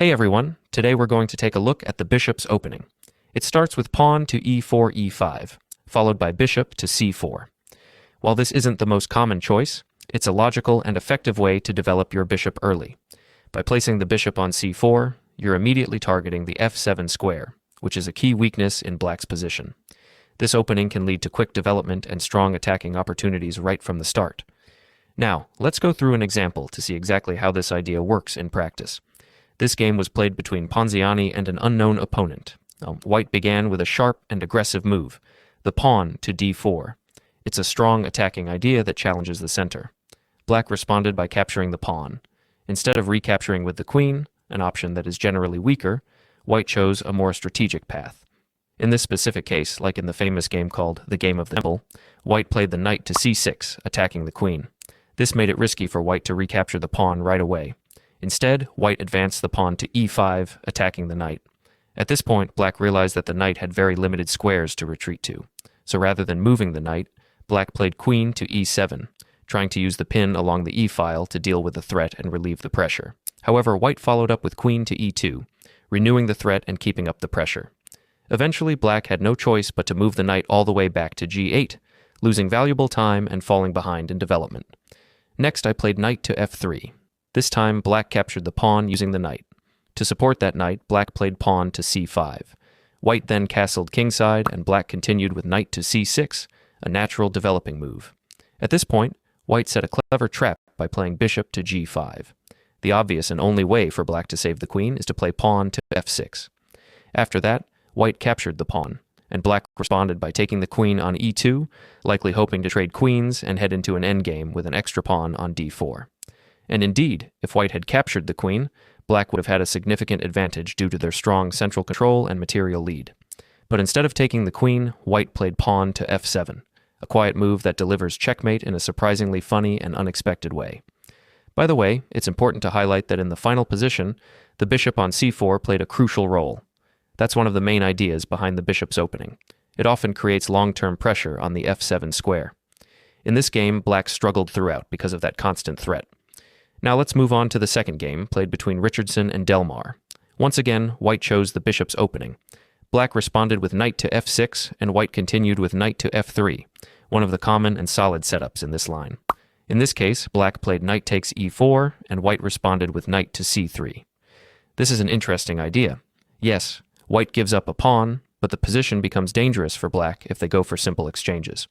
Hey everyone, today we're going to take a look at the bishop's opening. It starts with pawn to e4, e5, followed by bishop to c4. While this isn't the most common choice, it's a logical and effective way to develop your bishop early. By placing the bishop on c4, you're immediately targeting the f7 square, which is a key weakness in black's position. This opening can lead to quick development and strong attacking opportunities right from the start. Now, let's go through an example to see exactly how this idea works in practice. This game was played between Ponziani and an unknown opponent. White began with a sharp and aggressive move, the pawn to d4. It's a strong attacking idea that challenges the center. Black responded by capturing the pawn. Instead of recapturing with the queen, an option that is generally weaker, White chose a more strategic path. In this specific case, like in the famous game called the Game of the Temple, White played the knight to c6, attacking the queen. This made it risky for White to recapture the pawn right away. Instead, White advanced the pawn to e5, attacking the knight. At this point, Black realized that the knight had very limited squares to retreat to. So rather than moving the knight, Black played queen to e7, trying to use the pin along the e-file to deal with the threat and relieve the pressure. However, White followed up with queen to e2, renewing the threat and keeping up the pressure. Eventually, Black had no choice but to move the knight all the way back to g8, losing valuable time and falling behind in development. Next, I played knight to f3. This time, Black captured the pawn using the knight. To support that knight, Black played pawn to c5. White then castled kingside, and Black continued with knight to c6, a natural developing move. At this point, White set a clever trap by playing bishop to g5. The obvious and only way for Black to save the queen is to play pawn to f6. After that, White captured the pawn, and Black responded by taking the queen on e2, likely hoping to trade queens and head into an endgame with an extra pawn on d4. And indeed, if White had captured the queen, Black would have had a significant advantage due to their strong central control and material lead. But instead of taking the queen, White played pawn to f7, a quiet move that delivers checkmate in a surprisingly funny and unexpected way. By the way, it's important to highlight that in the final position, the bishop on c4 played a crucial role. That's one of the main ideas behind the bishop's opening. It often creates long-term pressure on the f7 square. In this game, Black struggled throughout because of that constant threat. Now let's move on to the second game, played between Richardson and Delmar. Once again, White chose the bishop's opening. Black responded with knight to f6, and White continued with knight to f3, one of the common and solid setups in this line. In this case, Black played knight takes e4, and White responded with knight to c3. This is an interesting idea. Yes, White gives up a pawn, but the position becomes dangerous for Black if they go for simple exchanges.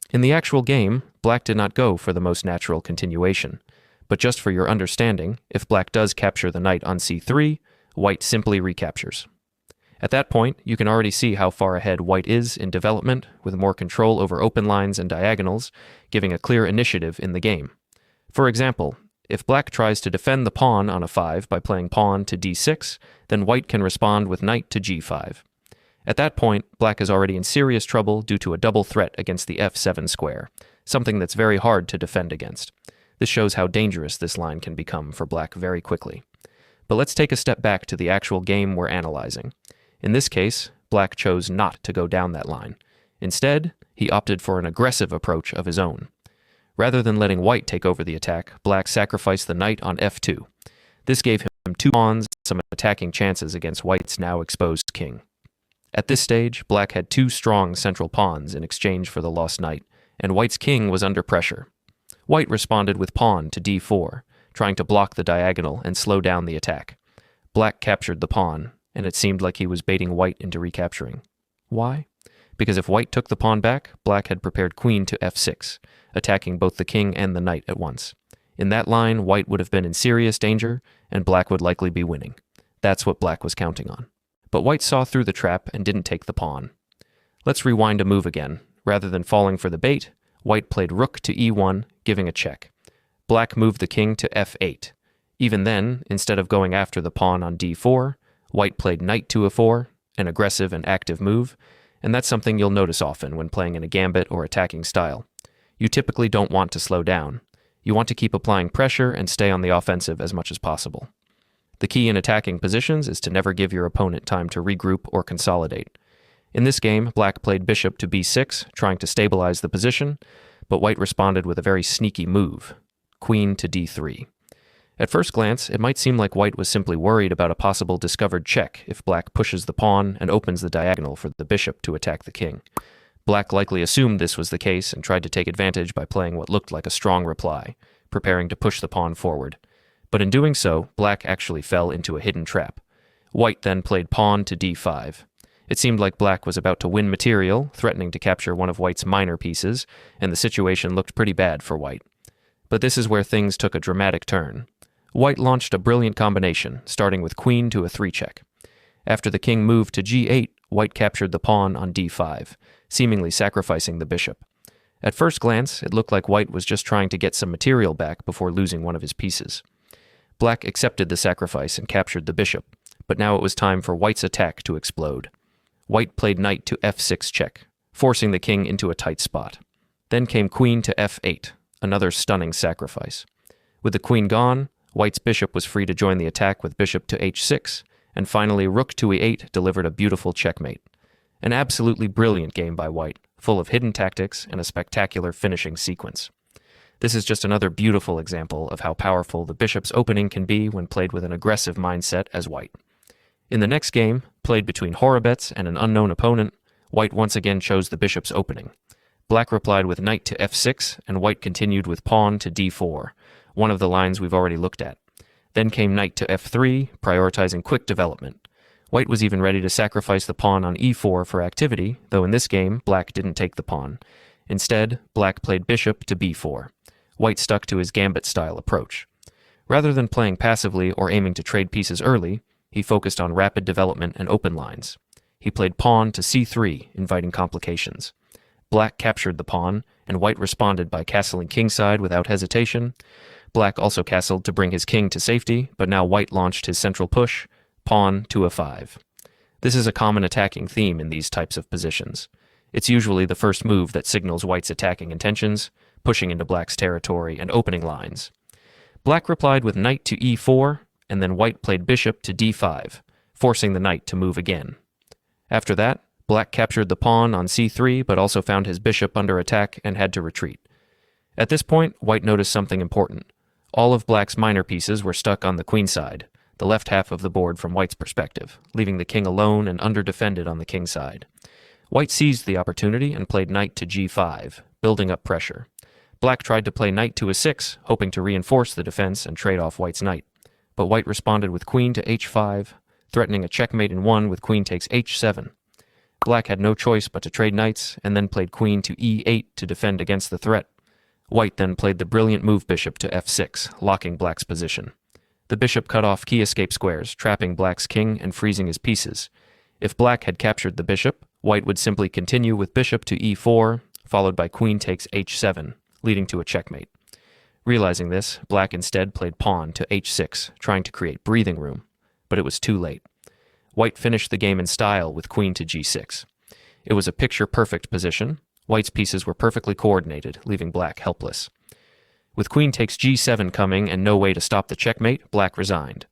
In the actual game, Black did not go for the most natural continuation. But just for your understanding, if Black does capture the knight on c3, White simply recaptures. At that point, you can already see how far ahead White is in development, with more control over open lines and diagonals, giving a clear initiative in the game. For example, if Black tries to defend the pawn on a 5 by playing pawn to d6, then White can respond with knight to g5. At that point, Black is already in serious trouble due to a double threat against the f7 square, something that's very hard to defend against. This shows how dangerous this line can become for Black very quickly. But let's take a step back to the actual game we're analyzing. In this case, Black chose not to go down that line. Instead, he opted for an aggressive approach of his own. Rather than letting White take over the attack, Black sacrificed the knight on f2. This gave him 2 pawns and some attacking chances against White's now exposed king. At this stage, Black had 2 strong central pawns in exchange for the lost knight, and White's king was under pressure. White responded with pawn to d4, trying to block the diagonal and slow down the attack. Black captured the pawn, and it seemed like he was baiting White into recapturing. Why? Because if White took the pawn back, Black had prepared queen to f6, attacking both the king and the knight at once. In that line, White would have been in serious danger, and Black would likely be winning. That's what Black was counting on. But White saw through the trap and didn't take the pawn. Let's rewind a move again. Rather than falling for the bait, White played rook to e1, giving a check. Black moved the king to f8. Even then, instead of going after the pawn on d4, White played knight to a4, an aggressive and active move, and that's something you'll notice often when playing in a gambit or attacking style. You typically don't want to slow down. You want to keep applying pressure and stay on the offensive as much as possible. The key in attacking positions is to never give your opponent time to regroup or consolidate. In this game, Black played bishop to b6, trying to stabilize the position, but White responded with a very sneaky move, queen to d3. At first glance, it might seem like white was simply worried about a possible discovered check if black pushes the pawn and opens the diagonal for the bishop to attack the king. Black likely assumed this was the case and tried to take advantage by playing what looked like a strong reply, preparing to push the pawn forward. But in doing so, black actually fell into a hidden trap. White then played pawn to d5. It seemed like black was about to win material, threatening to capture one of white's minor pieces, and the situation looked pretty bad for white. But this is where things took a dramatic turn. White launched a brilliant combination, starting with queen to a 3-check. After the king moved to g8, white captured the pawn on d5, seemingly sacrificing the bishop. At first glance, it looked like white was just trying to get some material back before losing one of his pieces. Black accepted the sacrifice and captured the bishop, but now it was time for white's attack to explode. White played knight to f6 check, forcing the king into a tight spot. Then came queen to f8, another stunning sacrifice. With the queen gone, white's bishop was free to join the attack with bishop to h6, and finally rook to e8 delivered a beautiful checkmate. An absolutely brilliant game by white, full of hidden tactics and a spectacular finishing sequence. This is just another beautiful example of how powerful the bishop's opening can be when played with an aggressive mindset as white. In the next game, played between Horobets and an unknown opponent, white once again chose the bishop's opening. Black replied with knight to f6, and white continued with pawn to d4, one of the lines we've already looked at. Then came knight to f3, prioritizing quick development. White was even ready to sacrifice the pawn on e4 for activity, though in this game, black didn't take the pawn. Instead, black played bishop to b4. White stuck to his gambit-style approach. Rather than playing passively or aiming to trade pieces early, he focused on rapid development and open lines. He played pawn to c3, inviting complications. Black captured the pawn, and white responded by castling kingside without hesitation. Black also castled to bring his king to safety, but now white launched his central push, pawn to a5. This is a common attacking theme in these types of positions. It's usually the first move that signals white's attacking intentions, pushing into black's territory and opening lines. Black replied with knight to e4, and then white played bishop to d5, forcing the knight to move again. After that, black captured the pawn on c3, but also found his bishop under attack and had to retreat. At this point, white noticed something important. All of black's minor pieces were stuck on the queen side, the left half of the board from white's perspective, leaving the king alone and under-defended on the king side. White seized the opportunity and played knight to g5, building up pressure. Black tried to play knight to a6, hoping to reinforce the defense and trade off white's knight, but white responded with queen to h5, threatening a checkmate in one with queen takes h7. Black had no choice but to trade knights, and then played queen to e8 to defend against the threat. White then played the brilliant move bishop to f6, locking black's position. The bishop cut off key escape squares, trapping black's king and freezing his pieces. If black had captured the bishop, white would simply continue with bishop to e4, followed by queen takes h7, leading to a checkmate. Realizing this, black instead played pawn to h6, trying to create breathing room, but it was too late. White finished the game in style with queen to g6. It was a picture-perfect position. White's pieces were perfectly coordinated, leaving black helpless. With queen takes g7 coming and no way to stop the checkmate, black resigned.